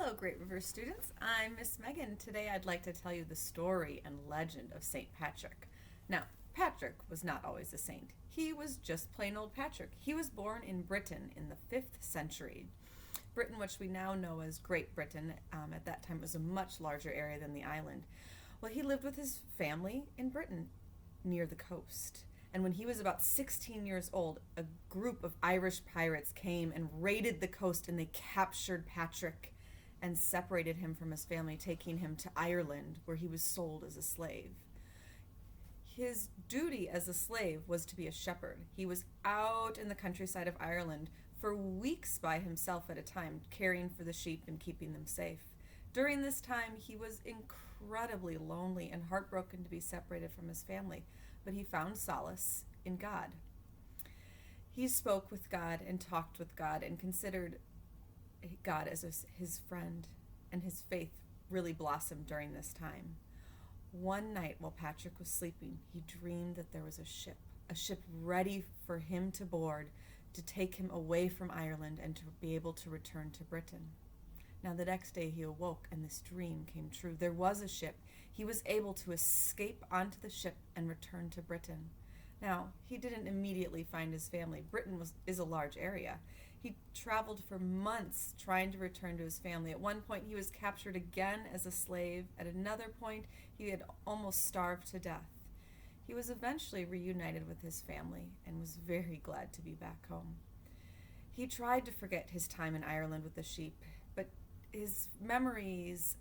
Hello, Great River students. I'm Miss Megan. Today I'd like to tell you the story and legend of St. Patrick. Now, Patrick was not always a saint. He was just plain old Patrick. He was born in Britain in the 5th century. Britain, which we now know as Great Britain, at that time was a much larger area than the island. Well, he lived with his family in Britain near the coast. And when he was about 16 years old, a group of Irish pirates came and raided the coast, and they captured Patrick and separated him from his family, taking him to Ireland, where he was sold as a slave. His duty as a slave was to be a shepherd. He was out in the countryside of Ireland for weeks by himself at a time, caring for the sheep and keeping them safe. During this time, he was incredibly lonely and heartbroken to be separated from his family, but he found solace in God. He spoke with God and talked with God and considered God as his friend, and his faith really blossomed during this time. One night while Patrick was sleeping, he dreamed that there was a ship ready for him to board to take him away from Ireland and to be able to return to Britain. Now, the next day he awoke and this dream came true. There was a ship. He was able to escape onto the ship and return to Britain. Now, he didn't immediately find his family. Britain is a large area. He traveled for months trying to return to his family. At one point, he was captured again as a slave. At another point, he had almost starved to death. He was eventually reunited with his family and was very glad to be back home. He tried to forget his time in Ireland with the sheep, but his memories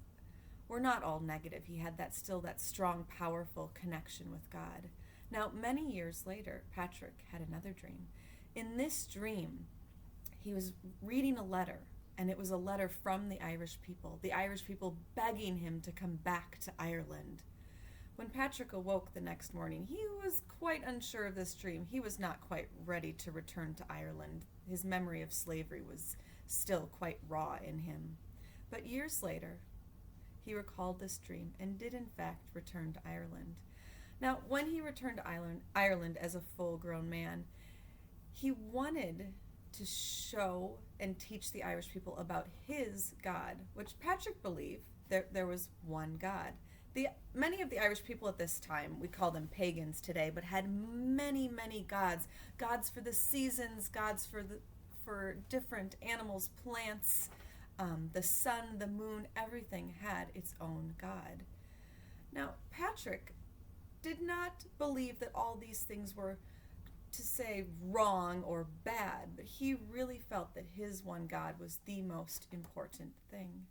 were not all negative. He had that strong, powerful connection with God. Now, many years later, Patrick had another dream. In this dream, he was reading a letter, and it was a letter from the Irish people begging him to come back to Ireland. When Patrick awoke the next morning, he was quite unsure of this dream. He was not quite ready to return to Ireland. His memory of slavery was still quite raw in him. But years later, he recalled this dream and did in fact return to Ireland. Now, when he returned to Ireland as a full-grown man, he wanted to show and teach the Irish people about his God, which Patrick believed there was one God. Many of the Irish people at this time, we call them pagans today, but had many, many gods. Gods for the seasons, gods for different animals, plants, the sun, the moon, everything had its own God. Now, Patrick did not believe that all these things were, to say, wrong or bad, but he really felt that his one God was the most important thing.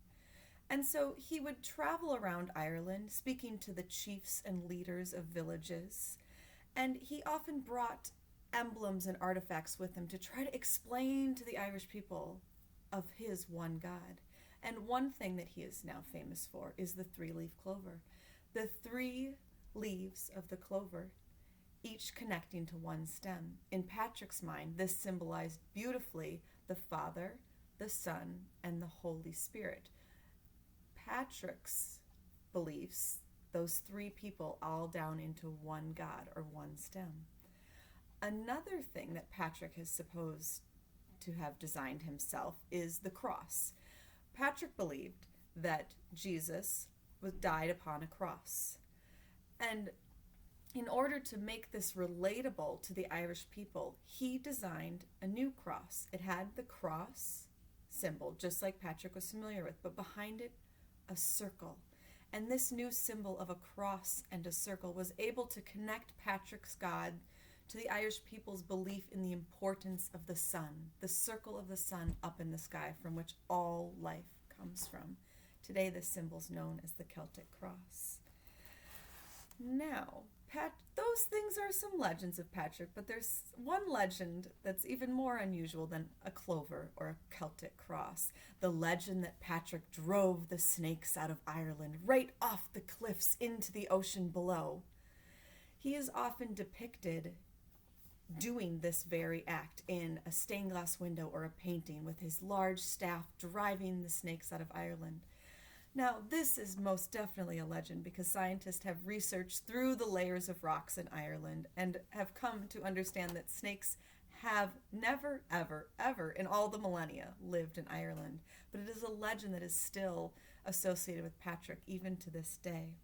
And so he would travel around Ireland, speaking to the chiefs and leaders of villages, and he often brought emblems and artifacts with him to try to explain to the Irish people of his one God. And one thing that he is now famous for is the three-leaf clover. The three leaves of the clover, each connecting to one stem. In Patrick's mind, this symbolized beautifully the Father, the Son, and the Holy Spirit. Patrick's beliefs, those three people all down into one God or one stem. Another thing that Patrick is supposed to have designed himself is the cross. Patrick believed that Jesus died upon a cross. And in order to make this relatable to the Irish people, he designed a new cross. It had the cross symbol, just like Patrick was familiar with, but behind it, a circle. And this new symbol of a cross and a circle was able to connect Patrick's God to the Irish people's belief in the importance of the sun, the circle of the sun up in the sky from which all life comes from. Today, this symbol is known as the Celtic cross. Now, those things are some legends of Patrick, but there's one legend that's even more unusual than a clover or a Celtic cross. The legend that Patrick drove the snakes out of Ireland right off the cliffs into the ocean below. He is often depicted doing this very act in a stained glass window or a painting with his large staff driving the snakes out of Ireland. Now, this is most definitely a legend because scientists have researched through the layers of rocks in Ireland and have come to understand that snakes have never, ever, ever in all the millennia lived in Ireland, but it is a legend that is still associated with Patrick even to this day.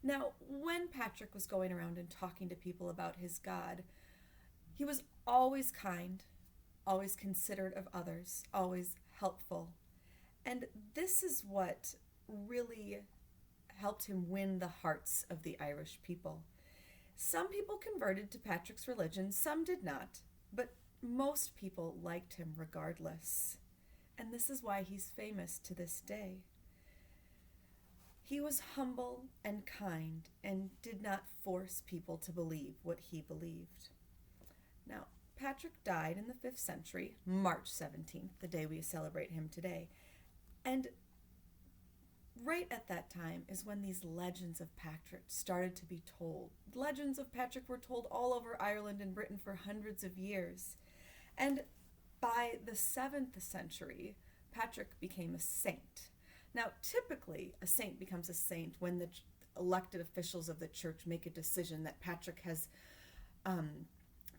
Now, when Patrick was going around and talking to people about his God, he was always kind, always considerate of others, always helpful. And this is what really helped him win the hearts of the Irish people. Some people converted to Patrick's religion, some did not, but most people liked him regardless. And this is why he's famous to this day. He was humble and kind and did not force people to believe what he believed. Now, Patrick died in the 5th century, March 17th, the day we celebrate him today. And right at that time is when these legends of Patrick started to be told. Legends of Patrick were told all over Ireland and Britain for hundreds of years. And by the 7th century, Patrick became a saint. Now, typically, a saint becomes a saint when the elected officials of the church make a decision that Patrick has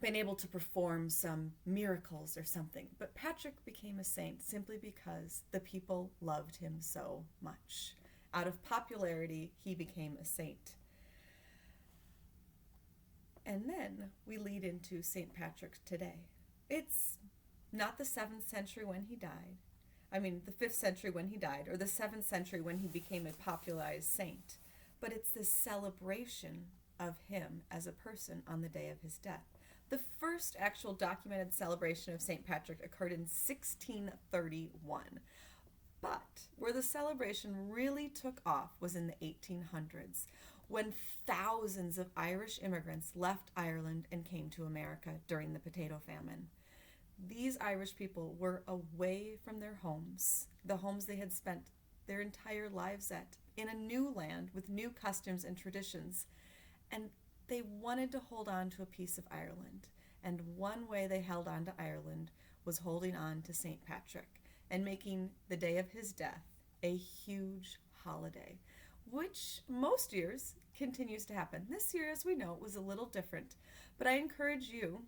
been able to perform some miracles or something. But Patrick became a saint simply because the people loved him so much. Out of popularity, he became a saint. And then we lead into St. Patrick today. It's not the 7th century when he died. The 5th century when he died, or the 7th century when he became a popularized saint. But it's this celebration of him as a person on the day of his death. The first actual documented celebration of St. Patrick occurred in 1631. But where the celebration really took off was in the 1800s, when thousands of Irish immigrants left Ireland and came to America during the potato famine. These Irish people were away from their homes, the homes they had spent their entire lives at, in a new land with new customs and traditions. And they wanted to hold on to a piece of Ireland. And one way they held on to Ireland was holding on to St. Patrick and making the day of his death a huge holiday, which most years continues to happen. This year, as we know, it was a little different, but I encourage you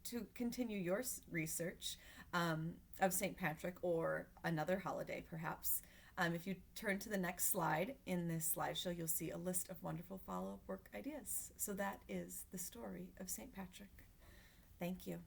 to continue your research of St. Patrick or another holiday, perhaps. If you turn to the next slide in this slideshow, you'll see a list of wonderful follow-up work ideas. So that is the story of St. Patrick. Thank you.